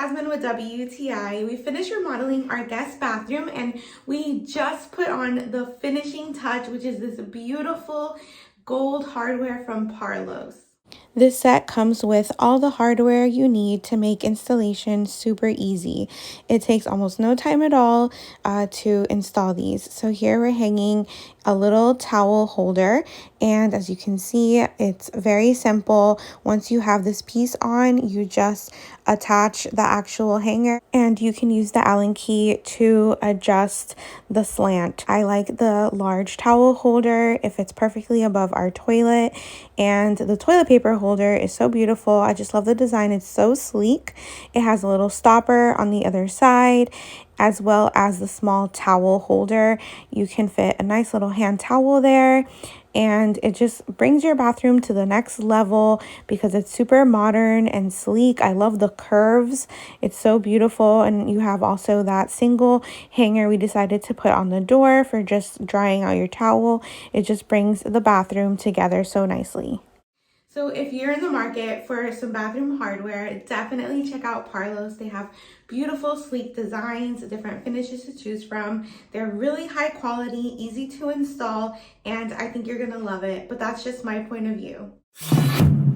Jasmine with WTI. We finished remodeling our guest bathroom and we just put on the finishing touch, which is this beautiful gold hardware from PARLOS. This set comes with all the hardware you need to make installation super easy. It takes almost no time at all to install these. So here we're hanging a little towel holder, and as you can see, it's very simple. Once you have this piece on, you just attach the actual hanger and you can use the Allen key to adjust the slant. I like the large towel holder. It fits perfectly above our toilet, and the toilet paper holder is so beautiful. I just love the design. It's so sleek. It has a little stopper on the other side, as well as the small towel holder. You can fit a nice little hand towel there, and it just brings your bathroom to the next level because it's super modern and sleek. I love the curves. It's so beautiful. And you have also that single hanger we decided to put on the door for just drying out your towel. It just brings the bathroom together so nicely. So if you're in the market for some bathroom hardware, definitely check out PARLOS. They have beautiful, sleek designs, different finishes to choose from. They're really high quality, easy to install, and I think you're gonna love it, but that's just my point of view.